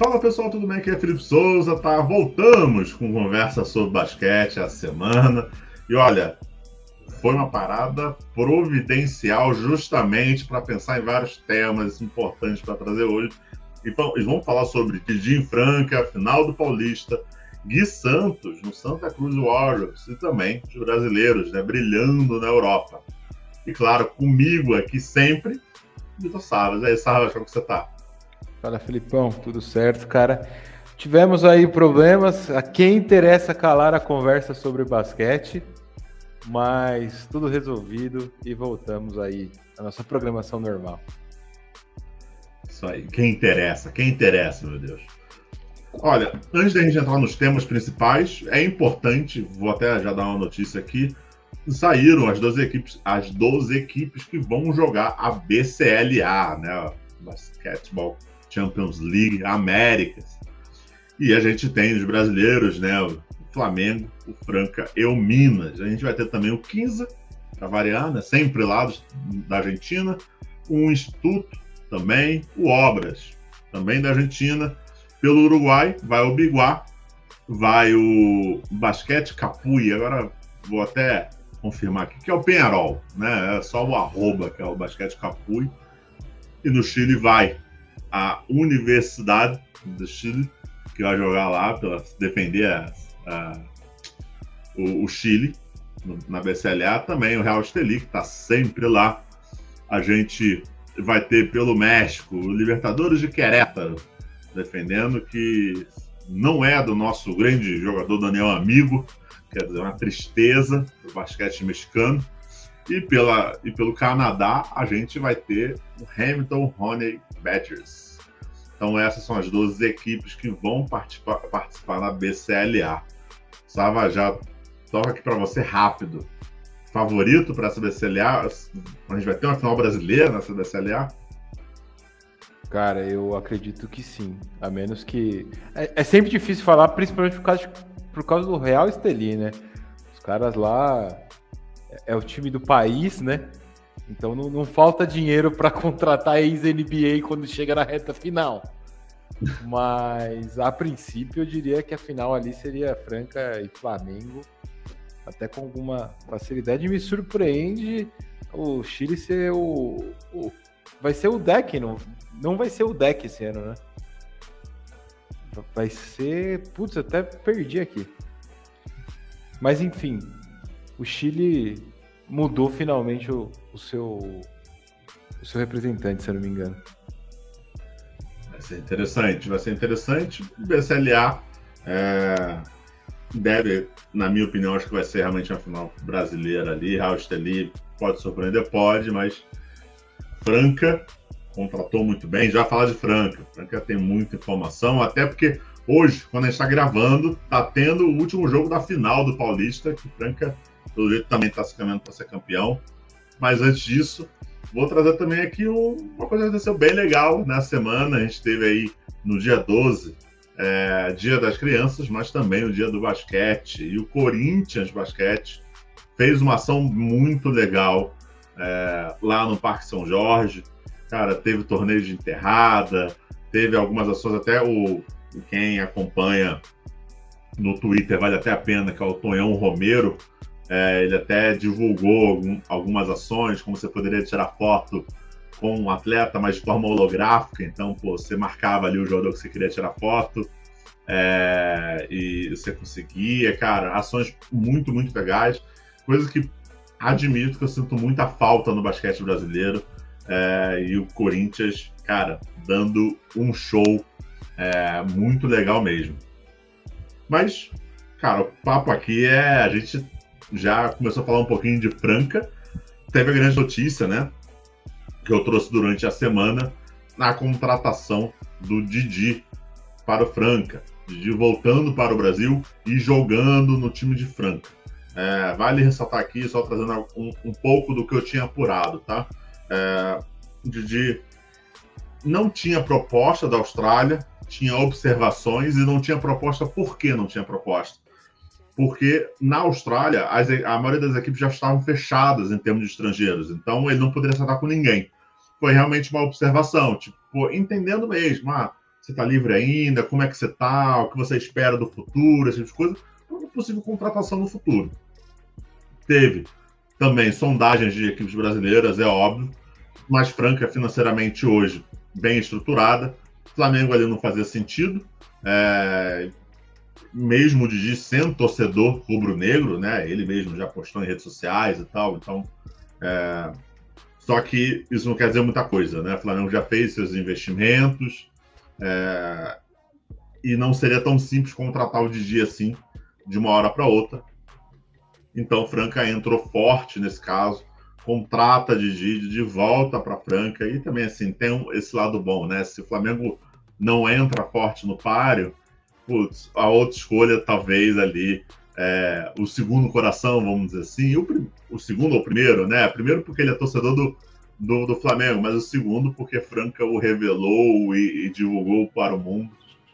Fala pessoal, tudo bem? Aqui é Felipe Souza, tá? Voltamos com conversa sobre basquete a semana. E olha, foi uma parada providencial justamente para pensar em vários temas importantes para trazer hoje. Então, vamos falar sobre Didi Franca, final do Paulista, Gui Santos no Santa Cruz Warriors e também os brasileiros, né, brilhando na Europa. E claro, comigo aqui sempre, Vitor Savas. E aí, Savas, como você tá? Fala, Felipão, tudo certo, cara? Tivemos aí problemas, a quem interessa calar a conversa sobre basquete, mas tudo resolvido e voltamos aí à nossa programação normal. Isso aí, quem interessa, meu Deus. Olha, antes da gente entrar nos temas principais, é importante, vou até já dar uma notícia aqui, saíram as 12 equipes que vão jogar a BCLA, né? Basketball Champions League Américas. E a gente tem os brasileiros, né? O Flamengo, o Franca e o Minas. A gente vai ter também o 15, para variar, né? Sempre lá da Argentina. O Instituto também. O Obras, também da Argentina. Pelo Uruguai, vai o Biguá. Vai o Basquete Capuí. Agora vou até confirmar aqui, que é o Peñarol, né? É só o arroba, que é o Basquete Capuí. E no Chile vai a Universidade do Chile, que vai jogar lá para defender o Chile na BCLA. Também o Real Estelí, que está sempre lá. A gente vai ter pelo México o Libertadores de Querétaro, defendendo, que não é do nosso grande jogador Daniel Amigo, quer dizer, uma tristeza do basquete mexicano. E pelo Canadá, a gente vai ter o Hamilton Honey Badgers. Então essas são as 12 equipes que vão participar na BCLA. Sava, já toca aqui para você rápido. Favorito para essa BCLA? A gente vai ter uma final brasileira nessa BCLA? Cara, eu acredito que sim. A menos que... É sempre difícil falar, principalmente por causa do Real Estelí, né? Os caras lá... É o time do país, né? Então não falta dinheiro para contratar ex-NBA quando chega na reta final. Mas, a princípio, eu diria que a final ali seria Franca e Flamengo, até com alguma facilidade. Me surpreende o Chile ser vai ser o deck, não vai ser o deck esse ano, né? Vai ser... Putz, até perdi aqui. Mas, enfim... O Chile mudou finalmente o seu representante, se eu não me engano. Vai ser interessante. O BCLA deve, na minha opinião, acho que vai ser realmente uma final brasileira ali. Real Estelí pode surpreender, pode, mas Franca contratou muito bem. Já falar de Franca tem muita informação, até porque hoje, quando a gente está gravando, está tendo o último jogo da final do Paulista, que Franca, pelo jeito, também está se caminhando para ser campeão. Mas antes disso, vou trazer também aqui uma coisa que aconteceu bem legal na semana. A gente teve aí no dia 12, Dia das Crianças, mas também o Dia do Basquete. E o Corinthians Basquete fez uma ação muito legal lá no Parque São Jorge. Cara, teve torneio de enterrada, teve algumas ações, até quem acompanha no Twitter vale até a pena, que é o Tonhão Romero. Ele até divulgou algumas ações, como você poderia tirar foto com um atleta, mas de forma holográfica. Então, você marcava ali o jogador que você queria tirar foto e você conseguia. Cara, ações muito, muito legais. Coisa que admito que eu sinto muita falta no basquete brasileiro. E o Corinthians, cara, dando um show muito legal mesmo. Mas, cara, o papo aqui a gente já começou a falar um pouquinho de Franca. Teve a grande notícia, né, que eu trouxe durante a semana, na contratação do Didi para o Franca. Didi voltando para o Brasil e jogando no time de Franca. Vale ressaltar aqui, só trazendo um pouco do que eu tinha apurado, tá? Didi não tinha proposta da Austrália, tinha observações e não tinha proposta. Por que não tinha proposta? Porque na Austrália a maioria das equipes já estavam fechadas em termos de estrangeiros, então ele não poderia acertar com ninguém. Foi realmente uma observação, tipo, entendendo mesmo, Você está livre ainda? Como é que você está? O que você espera do futuro? Essas coisas. Uma possível contratação no futuro. Teve também sondagens de equipes brasileiras, é óbvio, mais franca financeiramente hoje, bem estruturada. O Flamengo ali não fazia sentido. Mesmo o Didi sendo torcedor rubro-negro, né? Ele mesmo já postou em redes sociais e tal. Então, só que isso não quer dizer muita coisa, né? O Flamengo já fez seus investimentos e não seria tão simples contratar o Didi assim, de uma hora para outra. Então, Franca entrou forte nesse caso, contrata Didi de volta para Franca e também assim tem esse lado bom, né? Se o Flamengo não entra forte no páreo, putz, a outra escolha talvez ali o segundo coração, vamos dizer assim, o segundo ou o primeiro, né? Primeiro porque ele é torcedor do Flamengo, mas o segundo porque Franca o revelou e divulgou para o mundo.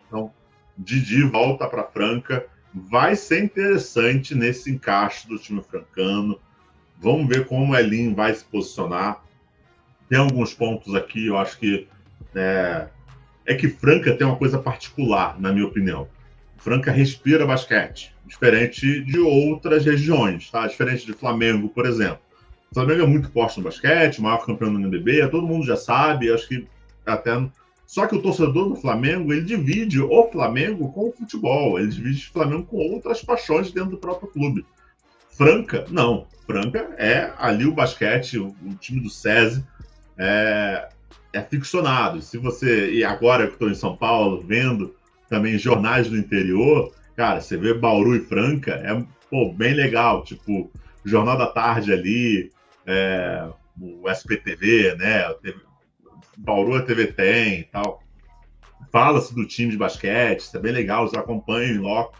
Então, Didi volta para Franca, vai ser interessante nesse encaixe do time francano. Vamos ver como o Elinho vai se posicionar. Tem alguns pontos aqui, eu acho que é que Franca tem uma coisa particular, na minha opinião. Franca respira basquete, diferente de outras regiões, tá? Diferente de Flamengo, por exemplo. O Flamengo é muito forte no basquete, o maior campeão do NBB, todo mundo já sabe, acho que até... Só que o torcedor do Flamengo, ele divide o Flamengo com o futebol, ele divide o Flamengo com outras paixões dentro do próprio clube. Franca, não. Franca é ali o basquete, o time do SESI é ficcionado. Se você... E agora que estou em São Paulo, vendo também jornais do interior, cara, você vê Bauru e Franca, bem legal. Tipo, Jornal da Tarde ali, o SPTV, né? Bauru a TV tem e tal. Fala-se do time de basquete, isso é bem legal, você acompanha em loco.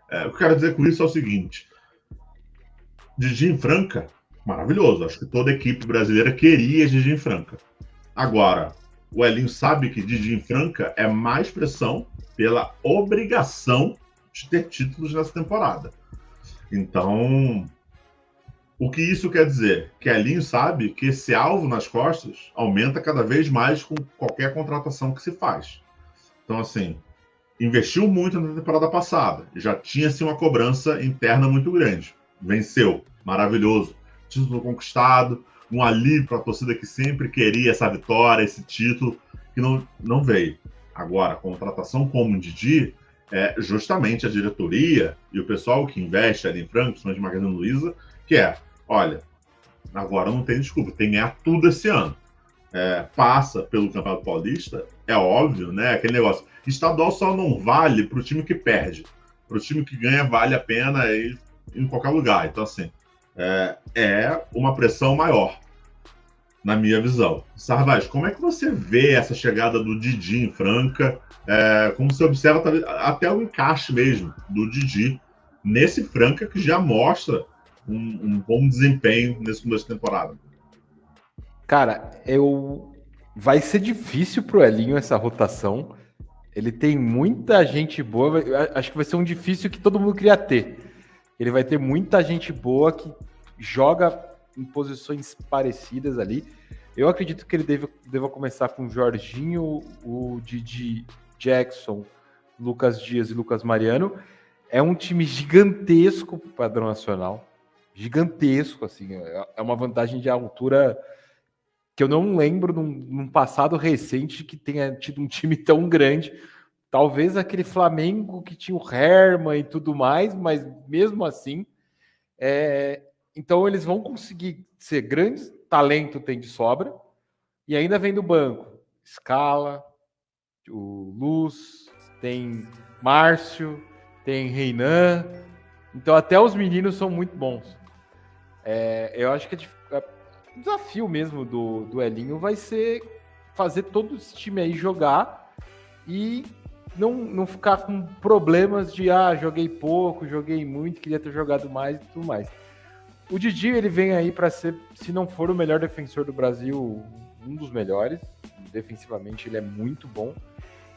O que eu quero dizer com isso é o seguinte: Didi em Franca, maravilhoso. Acho que toda equipe brasileira queria Didi em Franca. Agora, o Elinho sabe que Didi em Franca é mais pressão pela obrigação de ter títulos nessa temporada. Então, o que isso quer dizer? Que Elinho sabe que esse alvo nas costas aumenta cada vez mais com qualquer contratação que se faz. Então, assim, investiu muito na temporada passada. Já tinha assim, uma cobrança interna muito grande. Venceu. Maravilhoso. Título conquistado. Um alívio para a torcida que sempre queria essa vitória, esse título, que não veio. Agora, a contratação como o Didi, justamente a diretoria e o pessoal que investe ali em Franca, principalmente Magazine Luiza, que olha, agora não tem desculpa, tem que ganhar tudo esse ano. Passa pelo Campeonato Paulista, é óbvio, né? Aquele negócio. Estadual só não vale para o time que perde. Para o time que ganha, vale a pena ir em qualquer lugar. Então, assim, uma pressão maior, na minha visão. Sarvaz, como é que você vê essa chegada do Didi em Franca? Como você observa até o encaixe mesmo do Didi nesse Franca que já mostra um bom desempenho nesse começo de temporada? Cara, vai ser difícil pro Elinho essa rotação. Ele tem muita gente boa. Acho que vai ser um difícil que todo mundo queria ter. Ele vai ter muita gente boa que joga em posições parecidas ali. Eu acredito que ele deva começar com o Jorginho, o Didi, Jackson, Lucas Dias e Lucas Mariano. É um time gigantesco pro padrão nacional. Gigantesco, assim. É uma vantagem de altura que eu não lembro num passado recente que tenha tido um time tão grande. Talvez aquele Flamengo que tinha o Herman e tudo mais, mas mesmo assim... Então eles vão conseguir ser grandes, talento tem de sobra, e ainda vem do banco. Scala, o Luz, tem Márcio, tem Reinan. Então até os meninos são muito bons. Eu acho que o desafio mesmo do Elinho vai ser fazer todo esse time aí jogar e não ficar com problemas de joguei pouco, joguei muito, queria ter jogado mais e tudo mais. O Didi, ele vem aí para ser, se não for o melhor defensor do Brasil, um dos melhores. Defensivamente ele é muito bom.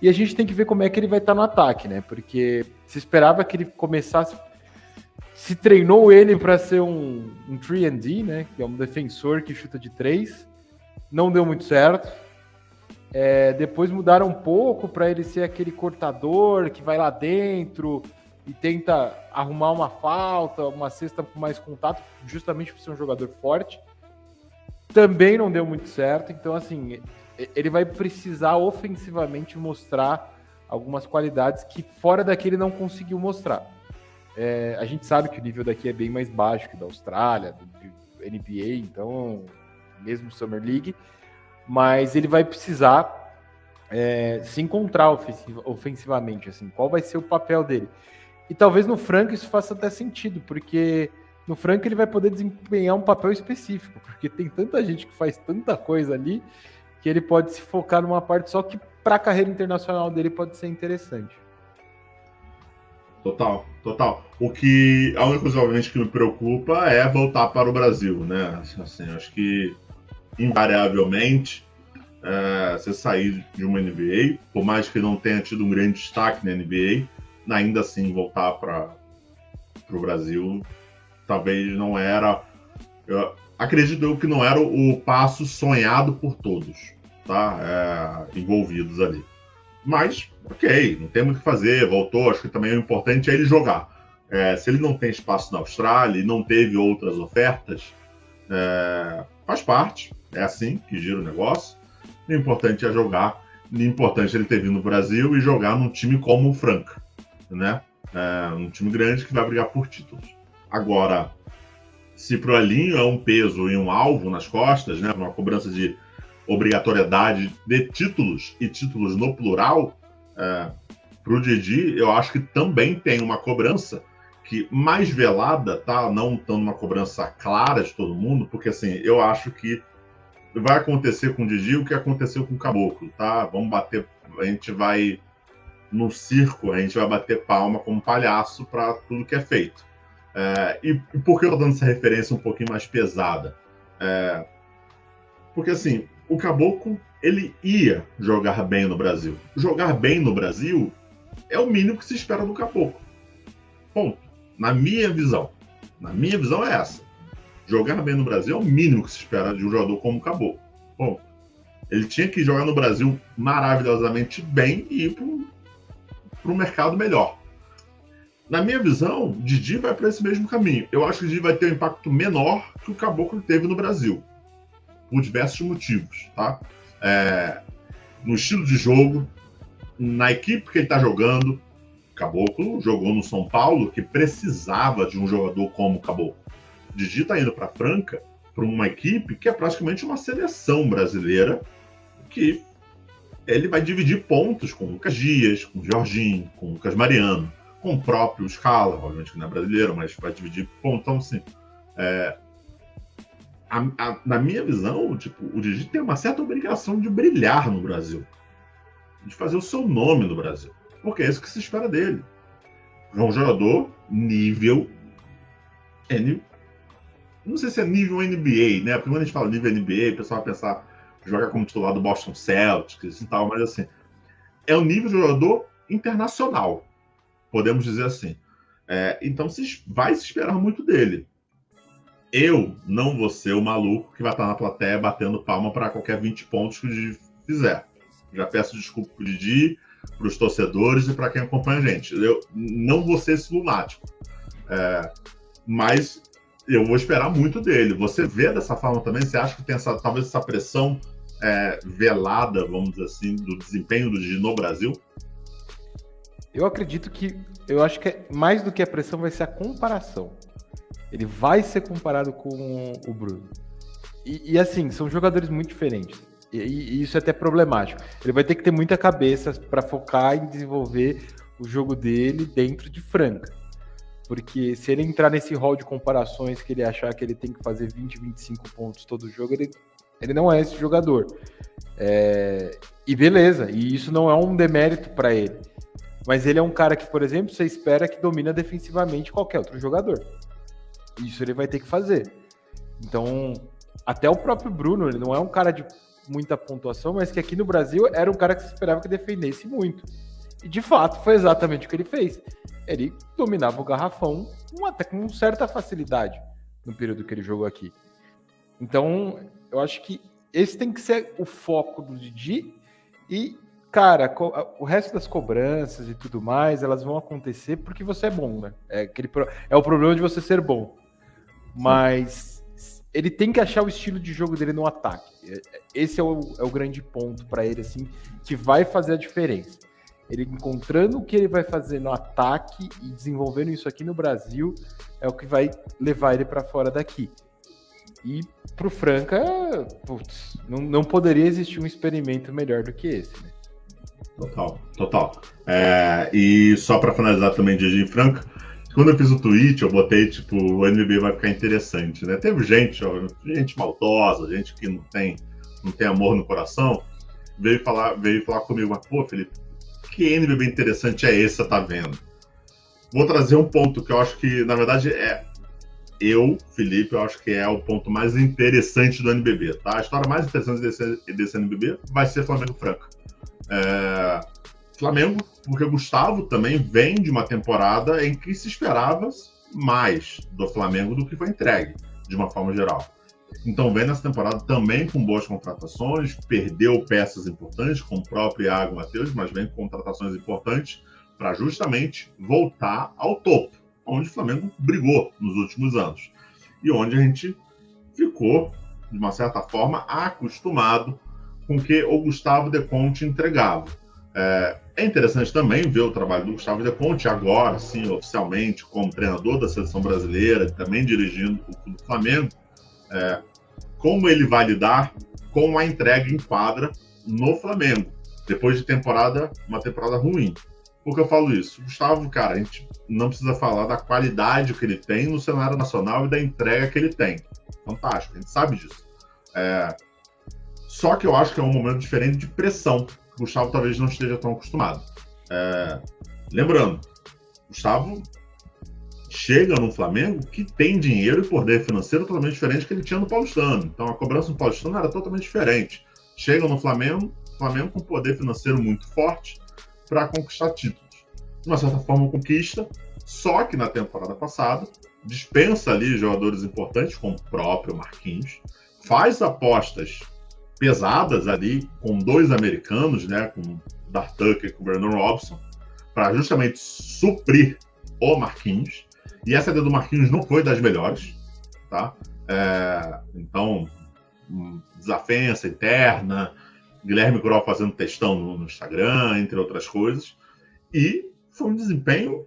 E a gente tem que ver como é que ele vai estar no ataque, né? Porque se esperava que ele começasse... Se treinou ele para ser um 3&D, né? Que é um defensor que chuta de 3. Não deu muito certo. Depois mudaram um pouco para ele ser aquele cortador que vai lá dentro e tenta arrumar uma falta, uma cesta com mais contato, justamente por ser um jogador forte. Também não deu muito certo, então assim, ele vai precisar ofensivamente mostrar algumas qualidades que fora daqui ele não conseguiu mostrar. A gente sabe que o nível daqui é bem mais baixo que da Austrália, do NBA, então mesmo Summer League, mas ele vai precisar se encontrar ofensivamente, assim, qual vai ser o papel dele. E talvez no Franca isso faça até sentido, porque no Franca ele vai poder desempenhar um papel específico, porque tem tanta gente que faz tanta coisa ali, que ele pode se focar numa parte só que para a carreira internacional dele pode ser interessante. Total. A única coisa, obviamente, que me preocupa é voltar para o Brasil, né? Assim, acho que, invariavelmente, você sair de uma NBA, por mais que não tenha tido um grande destaque na NBA, ainda assim voltar para o Brasil, talvez não era... acredito eu que não era o passo sonhado por todos, tá? Envolvidos ali. Mas, ok, não tem muito o que fazer, voltou, acho que também o importante é ele jogar. Se ele não tem espaço na Austrália e não teve outras ofertas, faz parte, é assim que gira o negócio. O importante é jogar, o importante é ele ter vindo no Brasil e jogar num time como o Franca, né? Um time grande que vai brigar por títulos. Agora, se pro Elinho é um peso e um alvo nas costas, né, uma cobrança de obrigatoriedade de títulos e títulos no plural, pro Didi, eu acho que também tem uma cobrança que mais velada, tá? Não tão uma cobrança clara de todo mundo, porque assim, eu acho que vai acontecer com o Didi o que aconteceu com o Caboclo, tá? Vamos bater, a gente vai no circo, a gente vai bater palma como palhaço para tudo que é feito. E por que eu tô dando essa referência um pouquinho mais pesada? Porque assim, o Caboclo, ele ia jogar bem no Brasil. Jogar bem no Brasil é o mínimo que se espera do Caboclo. Ponto. Na minha visão. Na minha visão é essa. Jogar bem no Brasil é o mínimo que se espera de um jogador como o Caboclo. Ponto. Ele tinha que jogar no Brasil maravilhosamente bem e ir para um mercado melhor. Na minha visão, Didi vai para esse mesmo caminho. Eu acho que o Didi vai ter um impacto menor que o Caboclo teve no Brasil. Por diversos motivos, tá? No estilo de jogo, na equipe que ele está jogando. Caboclo jogou no São Paulo, que precisava de um jogador como o Caboclo. Didi está indo para Franca, para uma equipe que é praticamente uma seleção brasileira, que ele vai dividir pontos com o Lucas Dias, com o Jorginho, com o Lucas Mariano, com o próprio Scala, obviamente que não é brasileiro, mas vai dividir pontos. Então, assim, na minha visão, tipo, o Didi tem uma certa obrigação de brilhar no Brasil, de fazer o seu nome no Brasil, porque é isso que se espera dele. É um jogador nível não sei se é nível NBA, né? Porque quando a gente fala nível NBA, o pessoal vai pensar jogar como titular do Boston Celtics e tal, mas assim, é um nível de jogador internacional, podemos dizer assim. Então vai se esperar muito dele. Eu não vou ser o maluco que vai estar na plateia batendo palma para qualquer 20 pontos que o Didi fizer. Já peço desculpa pro Didi, para os torcedores e para quem acompanha a gente. Eu não vou ser esse lunático. Mas eu vou esperar muito dele. Você vê dessa forma também? Você acha que tem talvez essa pressão velada, vamos dizer assim, do desempenho do Didi no Brasil? Eu acredito que... Eu acho que mais do que a pressão vai ser a comparação. Ele vai ser comparado com o Bruno. E assim, são jogadores muito diferentes. E isso é até problemático. Ele vai ter que ter muita cabeça para focar em desenvolver o jogo dele dentro de Franca. Porque se ele entrar nesse hall de comparações que ele achar que ele tem que fazer 20, 25 pontos todo jogo, ele não é esse jogador. E beleza, e isso não é um demérito para ele. Mas ele é um cara que, por exemplo, você espera que domina defensivamente qualquer outro jogador. Isso ele vai ter que fazer. Então, até o próprio Bruno, ele não é um cara de muita pontuação, mas que aqui no Brasil era um cara que se esperava que defendesse muito. E de fato, foi exatamente o que ele fez. Ele dominava o garrafão até com certa facilidade no período que ele jogou aqui. Então, eu acho que esse tem que ser o foco do Didi E, cara, o resto das cobranças e tudo mais, elas vão acontecer porque você é bom, né? É o problema de você ser bom. Mas ele tem que achar o estilo de jogo dele no ataque. Esse é o grande ponto para ele, assim, que vai fazer a diferença. Ele encontrando o que ele vai fazer no ataque e desenvolvendo isso aqui no Brasil é o que vai levar ele para fora daqui. E pro Franca, putz, não poderia existir um experimento melhor do que esse, né? Total. E só para finalizar também de Franca, quando eu fiz o tweet, eu botei, tipo, o NBB vai ficar interessante, né? Teve gente maldosa, gente que não tem amor no coração, veio falar comigo, mas, pô, Felipe, que NBB interessante é esse que você tá vendo? Vou trazer um ponto que eu acho que, na verdade, Felipe, eu acho que é o ponto mais interessante do NBB, tá? A história mais interessante desse NBB vai ser Flamengo-Franca. Flamengo, porque o Gustavo também vem de uma temporada em que se esperava mais do Flamengo do que foi entregue, de uma forma geral. Então vem nessa temporada também com boas contratações, perdeu peças importantes, como o próprio Iago Matheus, mas vem com contratações importantes para justamente voltar ao topo, onde o Flamengo brigou nos últimos anos. E onde a gente ficou, de uma certa forma, acostumado com o que o Gustavo De Conte entregava. É interessante também ver o trabalho do Gustavo De Conte agora, sim, oficialmente, como treinador da seleção brasileira e também dirigindo o clube do Flamengo, como ele vai lidar com a entrega em quadra no Flamengo, depois de uma temporada ruim. Por que eu falo isso? Gustavo, cara, a gente não precisa falar da qualidade que ele tem no cenário nacional e da entrega que ele tem. Fantástico, a gente sabe disso. Só que eu acho que é um momento diferente de pressão. O Gustavo talvez não esteja tão acostumado. Lembrando, Gustavo chega no Flamengo que tem dinheiro e poder financeiro totalmente diferente do que ele tinha no Paulistano. Então a cobrança no Paulistano era totalmente diferente. Chega no Flamengo com poder financeiro muito forte para conquistar títulos. De uma certa forma conquista, só que na temporada passada dispensa ali jogadores importantes, como o próprio Marquinhos, faz apostas pesadas ali com 2 americanos, né, com o Dar Tucker e com o Brandon Robson, para justamente suprir o Marquinhos. E essa ideia do Marquinhos não foi das melhores, tá? Então, desavença interna, Guilherme Grohl fazendo textão no Instagram, entre outras coisas. E foi um desempenho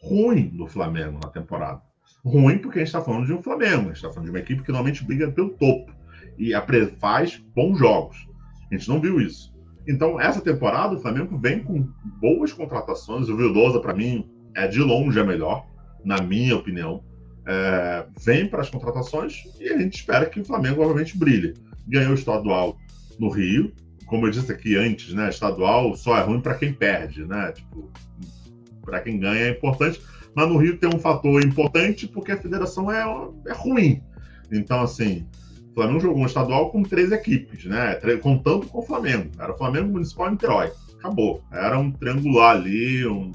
ruim do Flamengo na temporada. Ruim porque a gente está falando de um Flamengo, a gente está falando de uma equipe que normalmente briga pelo topo e faz bons jogos. A gente não viu isso. Então, essa temporada, o Flamengo vem com boas contratações. O Vildosa, para mim, de longe a melhor, na minha opinião. Vem para as contratações e a gente espera que o Flamengo, obviamente, brilhe. Ganhou o estadual no Rio. Como eu disse aqui antes, né, estadual só é ruim para quem perde, né? Tipo, para quem ganha é importante, mas no Rio tem um fator importante porque a federação é ruim. Então, assim, o Flamengo jogou um estadual com 3 equipes, né? Contando com o Flamengo. Era o Flamengo Municipal e Niterói. Acabou. Era um triangular ali, um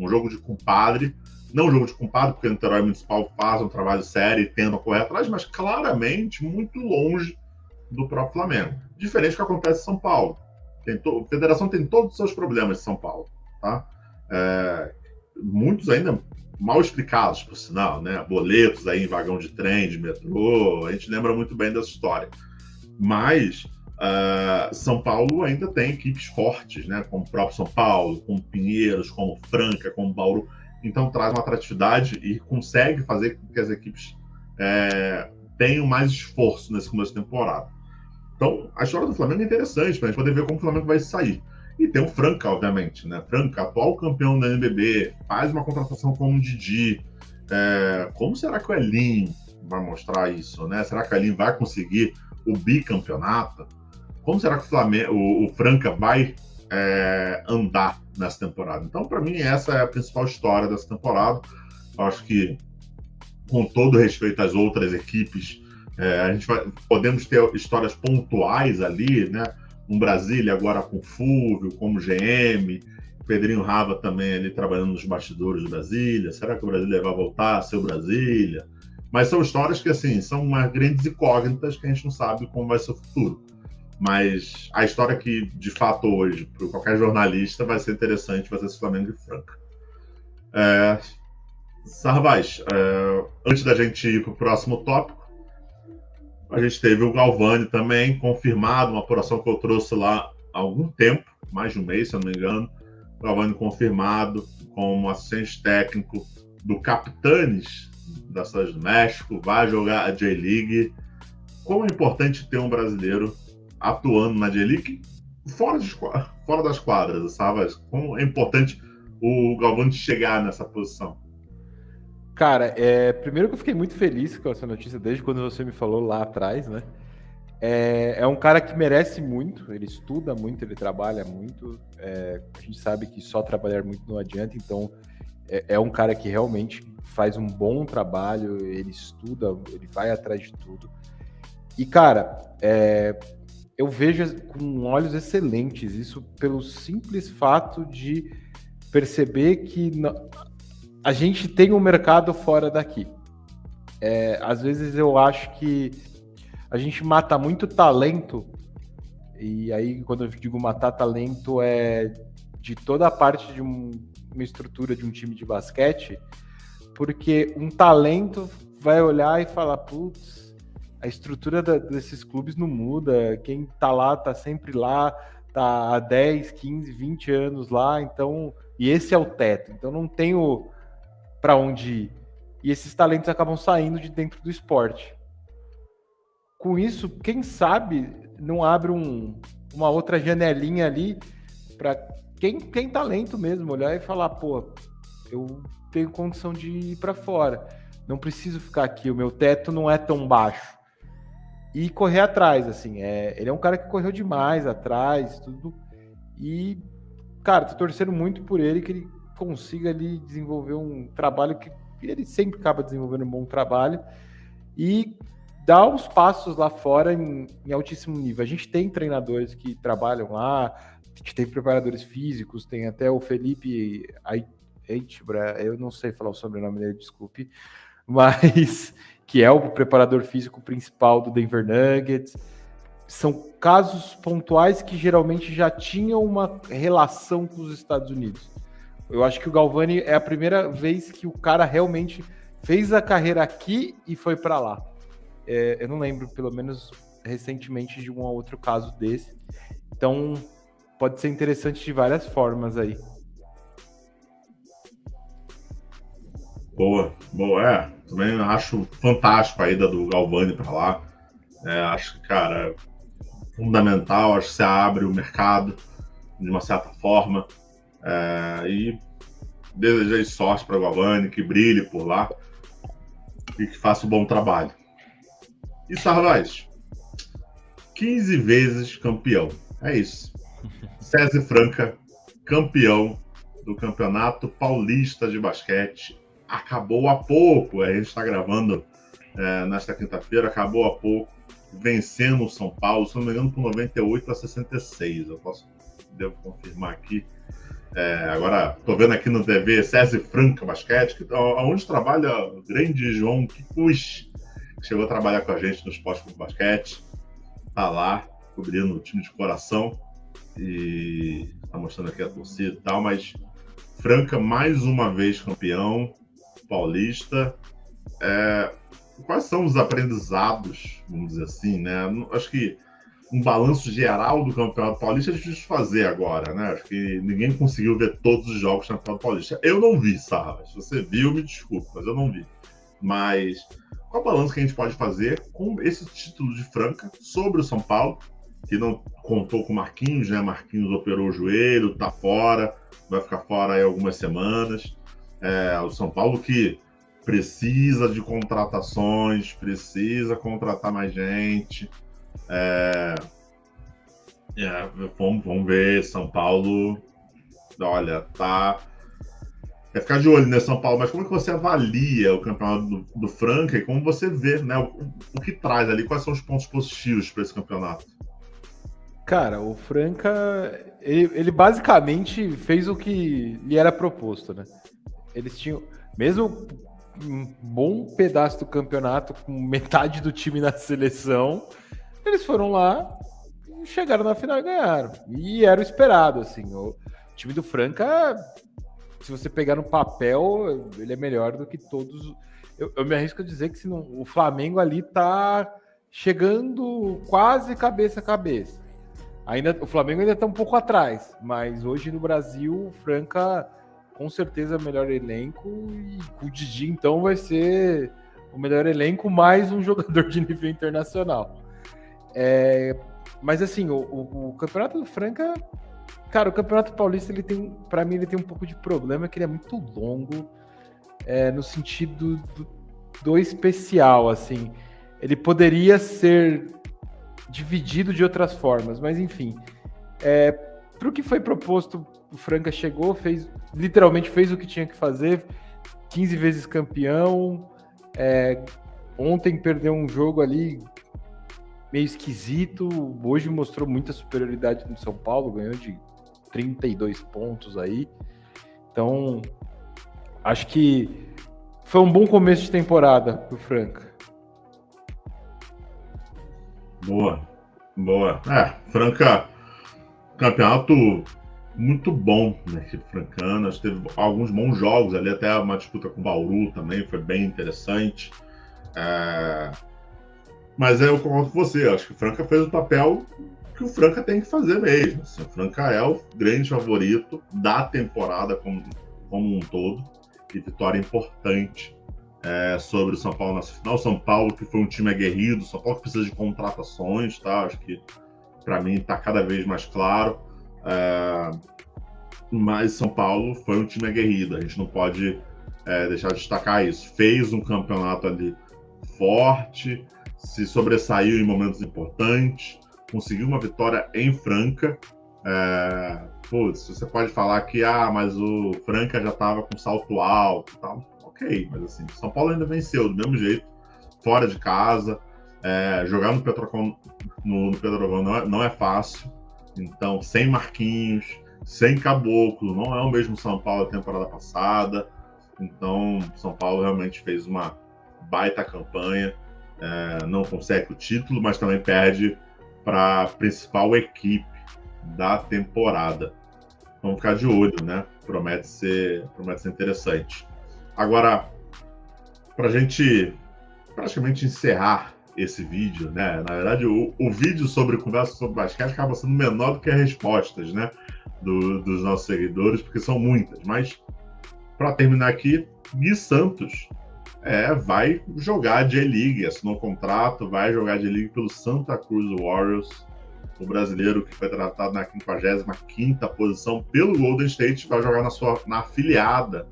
jogo de compadre. Não um jogo de compadre, porque o Niterói Municipal faz um trabalho sério e tenta correr atrás, mas claramente muito longe do próprio Flamengo. Diferente do que acontece em São Paulo. A federação tem todos os seus problemas em São Paulo, tá? Muitos ainda mal explicados, por sinal, né? Boletos aí em vagão de trem, de metrô, a gente lembra muito bem dessa história. Mas São Paulo ainda tem equipes fortes, né? Como o próprio São Paulo, como Pinheiros, como Franca, como Bauru. Então traz uma atratividade e consegue fazer com que as equipes tenham mais esforço nesse começo de temporada. Então, a história do Flamengo é interessante, para a gente poder ver como o Flamengo vai sair. E tem o Franca, obviamente, né? Franca, atual campeão da NBB, faz uma contratação como o Didi. Como será que o Elinho vai mostrar isso, né? Será que o Elinho vai conseguir o bicampeonato? Como será que o Franca vai andar nessa temporada? Então, para mim, essa é a principal história dessa temporada. Eu acho que, com todo respeito às outras equipes, podemos ter histórias pontuais ali, né? Um Brasília agora com Fúvio, como GM, Pedrinho Rava também ali trabalhando nos bastidores do Brasília. Será que o Brasília vai voltar a ser o Brasília? Mas são histórias que, assim, são umas grandes incógnitas que a gente não sabe como vai ser o futuro. Mas a história que, de fato, hoje, para qualquer jornalista, vai ser interessante, vai ser esse Flamengo e Franca. Sarvaz, antes da gente ir para o próximo tópico, a gente teve o Galvani também, confirmado, uma apuração que eu trouxe lá há algum tempo, mais de um mês, se eu não me engano. O Galvani confirmado como assistente técnico do Capitanes da cidade do México, vai jogar a J-League. Como é importante ter um brasileiro atuando na J-League fora das quadras, sabe? Como é importante o Galvani chegar nessa posição? Cara, primeiro que eu fiquei muito feliz com essa notícia desde quando você me falou lá atrás, né? É um cara que merece muito, ele estuda muito, ele trabalha muito. A gente sabe que só trabalhar muito não adianta, então é um cara que realmente faz um bom trabalho, ele estuda, ele vai atrás de tudo. E, cara, eu vejo com olhos excelentes isso pelo simples fato de perceber que a gente tem um mercado fora daqui. Às vezes eu acho que a gente mata muito talento, e aí quando eu digo matar talento é de toda a parte de uma estrutura de um time de basquete, porque um talento vai olhar e falar, putz, a estrutura desses clubes não muda, quem tá lá tá sempre lá, tá há 10, 15, 20 anos lá, então, e esse é o teto, então não tenho para onde ir. E esses talentos acabam saindo de dentro do esporte. Com isso, quem sabe não abre uma outra janelinha ali para quem tem talento mesmo, olhar e falar, pô, eu tenho condição de ir para fora, não preciso ficar aqui, o meu teto não é tão baixo. E correr atrás, assim, ele é um cara que correu demais atrás, tudo, e, cara, tô torcendo muito por ele, que ele consiga ali desenvolver um trabalho que ele sempre acaba desenvolvendo um bom trabalho, e dar os passos lá fora em altíssimo nível. A gente tem treinadores que trabalham lá, a gente tem preparadores físicos, tem até o Felipe Eitbra, eu não sei falar o sobrenome dele, desculpe, mas que é o preparador físico principal do Denver Nuggets. São casos pontuais que geralmente já tinham uma relação com os Estados Unidos. Eu acho que o Galvani é a primeira vez que o cara realmente fez a carreira aqui e foi para lá. Eu não lembro, pelo menos recentemente, de um ou outro caso desse. Então, pode ser interessante de várias formas aí. Boa. Também acho fantástico a ida do Galvani para lá. Acho que, cara, é fundamental. Acho que você abre o mercado de uma certa forma. E desejei sorte para o Galvani, que brilhe por lá e que faça um bom trabalho. E Sarvaz, 15 vezes campeão. É isso. César Franca, campeão do Campeonato Paulista de Basquete. Acabou há pouco, a gente está gravando nesta quinta-feira, acabou há pouco, vencendo o São Paulo, se não me engano, por 98-66. Devo confirmar aqui. Agora, estou vendo aqui no TV César Franca Basquete, onde trabalha o grande João Kikuchi, que chegou a trabalhar com a gente no Esporte Clube Basquete. Está lá, cobrindo o time de coração. E está mostrando aqui a torcida e tal, mas Franca, mais uma vez campeão paulista. Quais são os aprendizados, vamos dizer assim, né? Acho que um balanço geral do Campeonato Paulista é difícil fazer agora, né? Acho que ninguém conseguiu ver todos os jogos do Campeonato Paulista. Eu não vi, Sarra. Se você viu, me desculpe, mas eu não vi. Mas qual o balanço que a gente pode fazer com esse título de Franca sobre o São Paulo, que não contou com o Marquinhos, né? Marquinhos operou o joelho, tá fora, vai ficar fora aí algumas semanas. O São Paulo que precisa de contratações, precisa contratar mais gente. Vamos ver, São Paulo, olha, tá... É ficar de olho, né, São Paulo, mas como é que você avalia o campeonato do Franca e como você vê, né, o que traz ali, quais são os pontos positivos para esse campeonato? Cara, o Franca, ele basicamente fez o que lhe era proposto, né? Eles tinham, mesmo um bom pedaço do campeonato, com metade do time na seleção, eles foram lá chegaram na final e ganharam. E era o esperado, assim. O time do Franca, se você pegar no papel, ele é melhor do que todos. Eu me arrisco a dizer que se não, o Flamengo ali tá chegando quase cabeça a cabeça. O Flamengo ainda tá um pouco atrás, mas hoje no Brasil, o Franca com certeza é o melhor elenco e o Didi então vai ser o melhor elenco mais um jogador de nível internacional. Mas assim, o Campeonato do Franca, cara, o Campeonato Paulista, para mim, ele tem um pouco de problema, que ele é muito longo, no sentido do especial, assim. Ele poderia ser dividido de outras formas, mas enfim. Para o que foi proposto, o Franca chegou, literalmente fez o que tinha que fazer, 15 vezes campeão. Ontem perdeu um jogo ali meio esquisito, hoje mostrou muita superioridade no São Paulo, ganhou de 32 pontos aí. Então, acho que foi um bom começo de temporada pro Franca. Boa. Franca, campeonato muito bom, né, francano. Acho que teve alguns bons jogos ali, até uma disputa com o Bauru também, foi bem interessante. Mas eu concordo com você, acho que o Franca fez o papel que o Franca tem que fazer mesmo. Assim, o Franca é o grande favorito da temporada como um todo, e vitória importante sobre o São Paulo nessa final. São Paulo, que foi um time aguerrido, São Paulo que precisa de contratações, tá? Acho que para mim está cada vez mais claro. Mas São Paulo foi um time aguerrido, a gente não pode deixar de destacar isso. Fez um campeonato ali forte, se sobressaiu em momentos importantes, conseguiu uma vitória em Franca. Você pode falar que mas o Franca já estava com salto alto e tal. Ok, mas assim, São Paulo ainda venceu do mesmo jeito, fora de casa. Jogar no Petrocão não é fácil. Então, sem Marquinhos, sem Caboclo, não é o mesmo São Paulo da temporada passada. Então, São Paulo realmente fez uma baita campanha. Não consegue o título, mas também perde para a principal equipe da temporada. Vamos ficar de olho, né? Promete ser interessante. Agora, para a gente praticamente encerrar esse vídeo, né? Na verdade, o vídeo sobre conversa sobre basquete acaba sendo menor do que as respostas, né? Dos nossos seguidores, porque são muitas. Mas, para terminar aqui, Gui Santos vai jogar J-League, assinou um contrato, vai jogar J-League pelo Santa Cruz Warriors. O brasileiro que foi tratado na 55ª posição pelo Golden State vai jogar na afiliada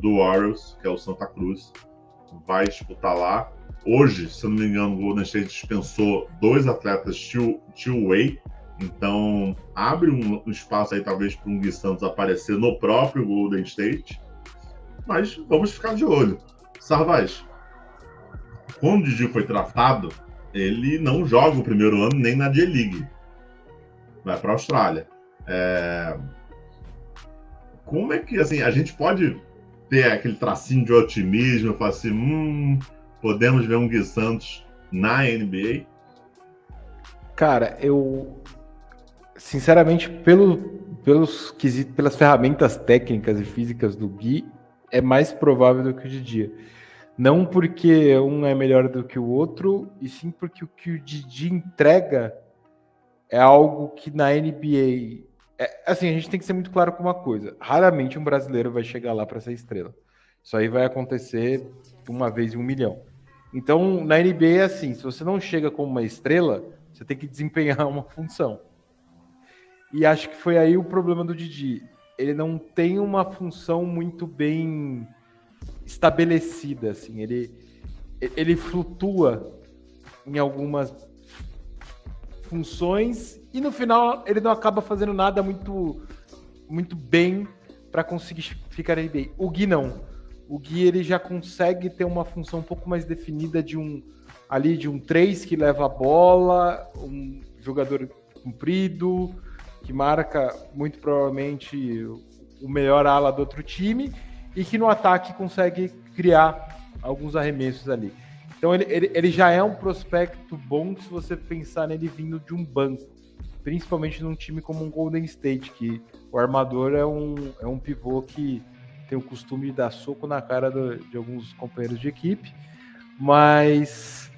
do Warriors, que é o Santa Cruz. Vai disputar lá. Hoje, se eu não me engano, o Golden State dispensou 2 atletas two-way. Então, abre um espaço aí, talvez, para um Gui Santos aparecer no próprio Golden State. Mas vamos ficar de olho. Sarvaz, quando o Didi foi draftado, ele não joga o primeiro ano nem na J-League. Vai para a Austrália. Como é que, assim, a gente pode ter aquele tracinho de otimismo, falar assim, podemos ver um Gui Santos na NBA? Cara, eu sinceramente, pelas ferramentas técnicas e físicas do Gui, é mais provável do que o Didi. Não porque um é melhor do que o outro, e sim porque o que o Didi entrega é algo que na NBA... assim, a gente tem que ser muito claro com uma coisa. Raramente um brasileiro vai chegar lá para ser estrela. Isso aí vai acontecer uma vez em 1 milhão. Então, na NBA é assim, se você não chega como uma estrela, você tem que desempenhar uma função. E acho que foi aí o problema do Didi. Ele não tem uma função muito bem estabelecida, assim. Ele flutua em algumas funções e no final ele não acaba fazendo nada muito, muito bem para conseguir ficar na NBA. O Gui não. O Gui ele já consegue ter uma função um pouco mais definida de um 3 que leva a bola, um jogador comprido, que marca muito provavelmente o melhor ala do outro time e que no ataque consegue criar alguns arremessos ali. Então ele já é um prospecto bom se você pensar nele vindo de um banco, principalmente num time como um Golden State, que o armador é um pivô que tem o costume de dar soco na cara de alguns companheiros de equipe, mas...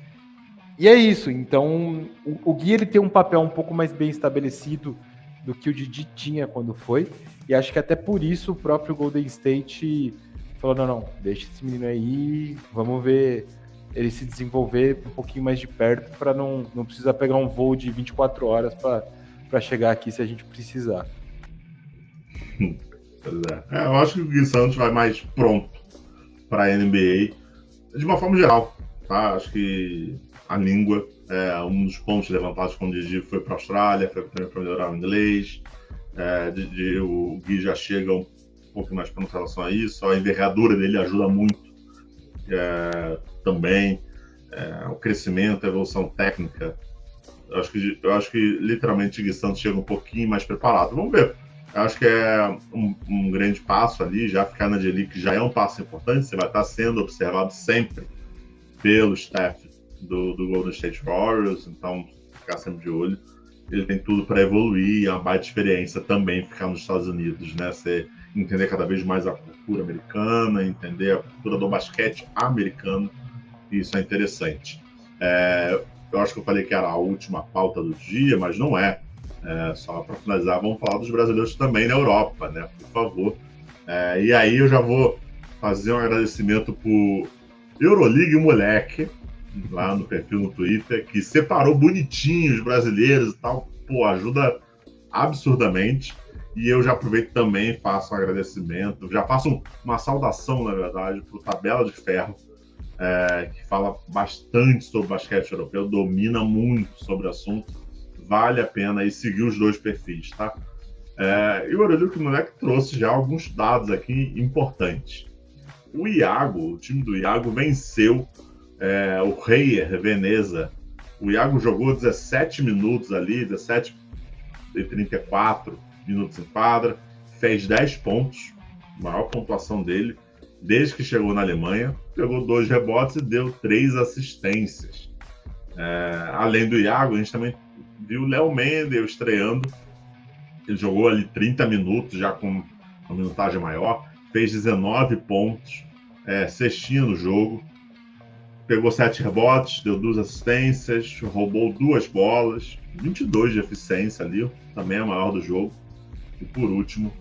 E é isso, então o Gui ele tem um papel um pouco mais bem estabelecido do que o Didi tinha quando foi, e acho que até por isso o próprio Golden State falou, não, deixa esse menino aí, vamos ver ele se desenvolver um pouquinho mais de perto para não precisar pegar um voo de 24 horas para chegar aqui se a gente precisar. Eu acho que o Gui Santos vai mais pronto para a NBA, de uma forma geral, tá? Acho que a língua é um dos pontos levantados quando o Didi foi para a Austrália, foi também para melhorar o inglês. O Gui já chega um pouco mais pronto em relação a isso, a envergadura dele ajuda muito também, o crescimento, a evolução técnica. Eu acho que literalmente o Gui Santos chega um pouquinho mais preparado. Vamos ver. Eu acho que é um grande passo ali, já ficar na G-League já é um passo importante, você vai estar sendo observado sempre pelo staff do Golden State Warriors, então ficar sempre de olho. Ele tem tudo para evoluir, é uma baita experiência também ficar nos Estados Unidos, né? Você entender cada vez mais a cultura americana, entender a cultura do basquete americano, isso é interessante. Eu acho que eu falei que era a última pauta do dia, mas não é. Só para finalizar, vamos falar dos brasileiros também na Europa, né? Por favor. E aí eu já vou fazer um agradecimento por Euroleague Moleque, lá no perfil no Twitter, que separou bonitinho os brasileiros e tal. Pô, ajuda absurdamente. E eu já aproveito também, faço um agradecimento, já faço uma saudação, na verdade, para o Tabela de Ferro, que fala bastante sobre basquete europeu, domina muito sobre o assunto. Vale a pena aí seguir os dois perfis, tá? E o Euroleague Moleque trouxe já alguns dados aqui importantes. O time do Iago venceu o Reyer Veneza. O Iago jogou 17 minutos ali, 17 e 34 minutos em quadra, fez 10 pontos, maior pontuação dele, desde que chegou na Alemanha, pegou 2 rebotes e deu 3 assistências. Além do Iago, a gente também viu o Léo Mendel estreando. Ele jogou ali 30 minutos, já com uma minutagem maior, fez 19 pontos, cestinha no jogo, pegou 7 rebotes, deu 2 assistências, roubou 2 bolas, 22 de eficiência ali, também é a maior do jogo. E por último,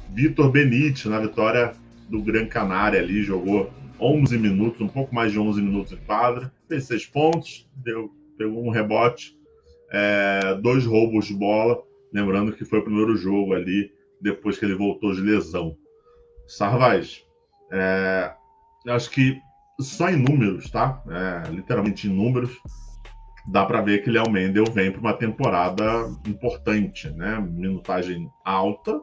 Vitor Benite, na vitória do Gran Canária ali, jogou 11 minutos, um pouco mais de 11 minutos em quadra, fez 6 pontos, pegou um rebote, 2 roubos de bola, lembrando que foi o primeiro jogo ali, depois que ele voltou de lesão. Sarvaz, acho que só em números, tá? Literalmente em números, dá para ver que Léo Mendel vem para uma temporada importante, né? Minutagem alta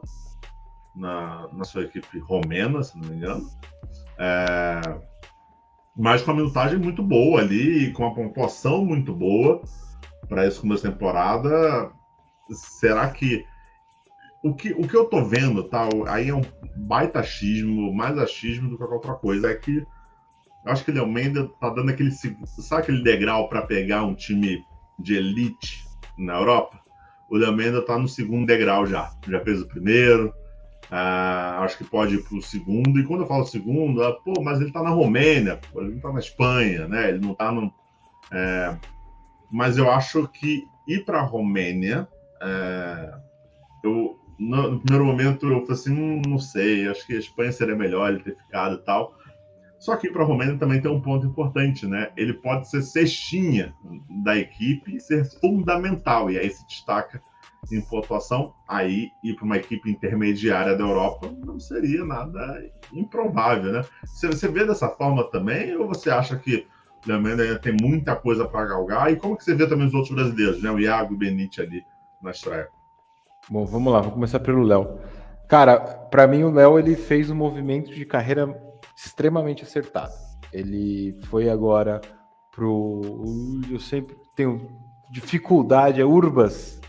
na sua equipe romena, se não me engano. Mas com uma minutagem muito boa ali, e com uma pontuação muito boa para esse começo de temporada. Será que o que eu tô vendo, tá? Aí é um baita achismo, mais achismo do que qualquer outra coisa, é que eu acho que o Léo Mendel tá dando sabe aquele degrau para pegar um time de elite na Europa? O Léo Mendel tá no segundo degrau já fez o primeiro, acho que pode ir pro segundo, e quando eu falo segundo, mas ele tá na Romênia, ele não tá na Espanha, né? Ele não tá no... mas eu acho que ir para a Romênia, no primeiro momento eu falei assim, não sei, acho que a Espanha seria melhor ele ter ficado e tal. Só que para a Romênia também tem um ponto importante, né? Ele pode ser cestinha da equipe e ser fundamental, e aí se destaca em pontuação. Aí ir para uma equipe intermediária da Europa não seria nada improvável, né? Você vê dessa forma também, ou você acha que o Léo Mendel ainda tem muita coisa para galgar? E como que você vê também os outros brasileiros, né? O Iago e o Benite ali na estreia. Bom, vamos lá, vou começar pelo Léo. Cara, para mim o Léo ele fez um movimento de carreira extremamente acertado. Ele foi agora eu sempre tenho dificuldade, Urbas.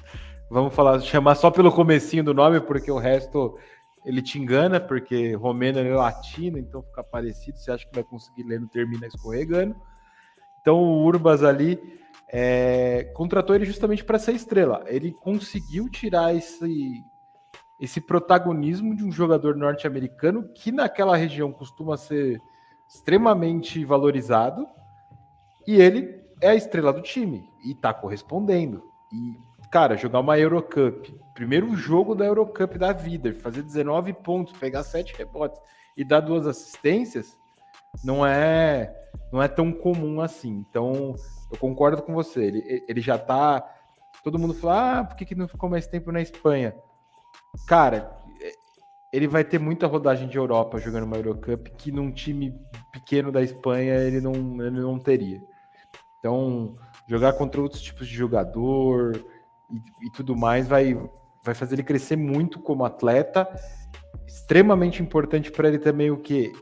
Vamos chamar só pelo comecinho do nome, porque o resto ele te engana, porque romeno é latino, então fica parecido, você acha que vai conseguir ler, não termina escorregando. Então o Urbas ali contratou ele justamente para ser estrela. Ele conseguiu tirar esse protagonismo de um jogador norte-americano que naquela região costuma ser extremamente valorizado, e ele é a estrela do time e tá correspondendo. E, cara, jogar uma Eurocup, primeiro jogo da Eurocup da vida, fazer 19 pontos, pegar 7 rebotes e dar 2 assistências, não é tão comum assim. Então, eu concordo com você. Ele já tá... Todo mundo fala, por que não ficou mais tempo na Espanha? Cara, ele vai ter muita rodagem de Europa jogando uma Eurocup que num time pequeno da Espanha ele não teria. Então, jogar contra outros tipos de jogador e tudo mais vai fazer ele crescer muito como atleta. Extremamente importante para ele também o quê?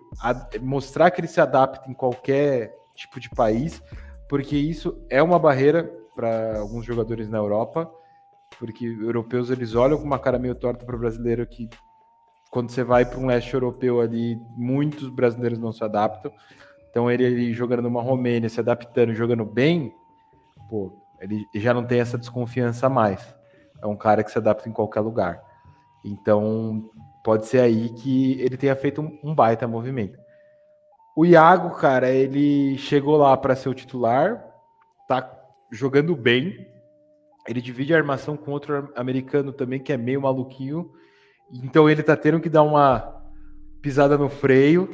Mostrar que ele se adapta em qualquer tipo de país, porque isso é uma barreira para alguns jogadores na Europa, porque europeus eles olham com uma cara meio torta para o brasileiro, que quando você vai para um leste europeu ali, muitos brasileiros não se adaptam. Então ele jogando numa Romênia, se adaptando, jogando bem, pô, ele já não tem essa desconfiança mais. É um cara que se adapta em qualquer lugar. Então pode ser aí que ele tenha feito um baita movimento. O Iago, cara, ele chegou lá para ser o titular, tá jogando bem. Ele divide a armação com outro americano também, que é meio maluquinho. Então ele tá tendo que dar uma pisada no freio,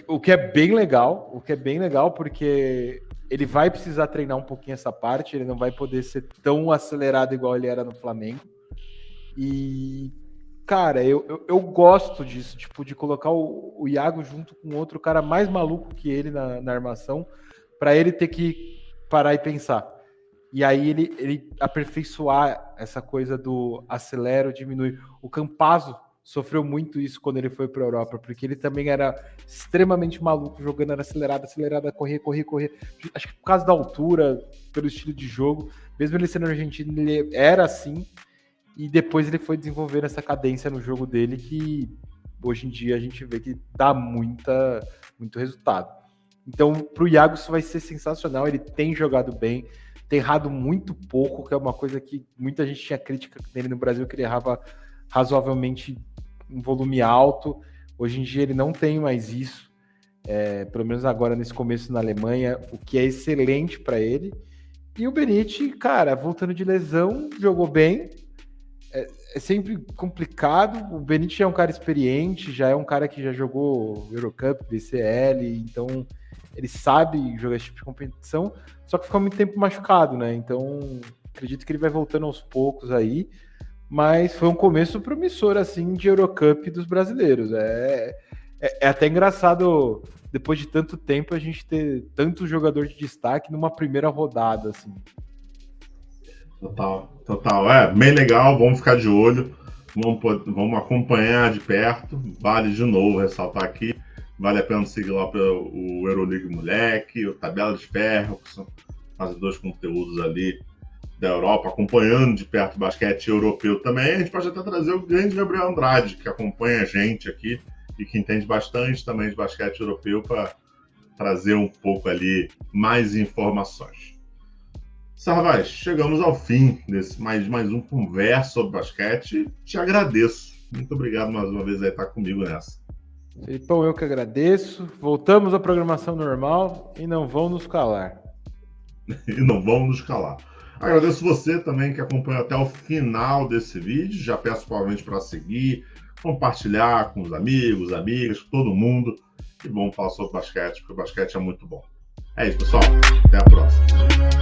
o que é bem legal, porque ele vai precisar treinar um pouquinho essa parte, ele não vai poder ser tão acelerado igual ele era no Flamengo. E, cara, eu gosto disso, tipo, de colocar o Iago junto com outro cara mais maluco que ele na armação, para ele ter que parar e pensar. E aí ele aperfeiçoar essa coisa do acelera, diminui. O Campazzo sofreu muito isso quando ele foi para a Europa, porque ele também era extremamente maluco, jogando era acelerado, correr. Acho que por causa da altura, pelo estilo de jogo, mesmo ele sendo argentino, ele era assim, e depois ele foi desenvolvendo essa cadência no jogo dele, que hoje em dia a gente vê que dá muito resultado. Então, para o Iago isso vai ser sensacional, ele tem jogado bem, tem errado muito pouco, que é uma coisa que muita gente tinha crítica dele no Brasil, que ele errava razoavelmente um volume alto. Hoje em dia ele não tem mais isso, pelo menos agora nesse começo na Alemanha, o que é excelente para ele. E o Benite, cara, voltando de lesão, jogou bem. É sempre complicado. O Benite é um cara experiente, já é um cara que já jogou Eurocup, BCL, então ele sabe jogar esse tipo de competição, só que ficou muito tempo machucado, né? Então acredito que ele vai voltando aos poucos aí, mas foi um começo promissor, assim, de Eurocup dos brasileiros. É até engraçado, depois de tanto tempo, a gente ter tanto jogador de destaque numa primeira rodada, assim. Total. Bem legal, vamos ficar de olho, vamos acompanhar de perto. Vale de novo ressaltar aqui, vale a pena seguir lá o Euroleague Moleque, o Tabela de Ferro, que são fazedores de conteúdos ali da Europa, acompanhando de perto o basquete europeu também. A gente pode até trazer o grande Gabriel Andrade, que acompanha a gente aqui e que entende bastante também de basquete europeu, para trazer um pouco ali mais informações. Sarvaz, chegamos ao fim desse mais um conversa sobre basquete. Te agradeço. Muito obrigado mais uma vez aí estar comigo nessa. Felipão, eu que agradeço. Voltamos à programação normal e não vão nos calar. E não vão nos calar. Agradeço você também que acompanhou até o final desse vídeo. Já peço provavelmente para seguir, compartilhar com os amigos, amigas, com todo mundo. E vamos falar sobre basquete, porque o basquete é muito bom. É isso, pessoal. Até a próxima.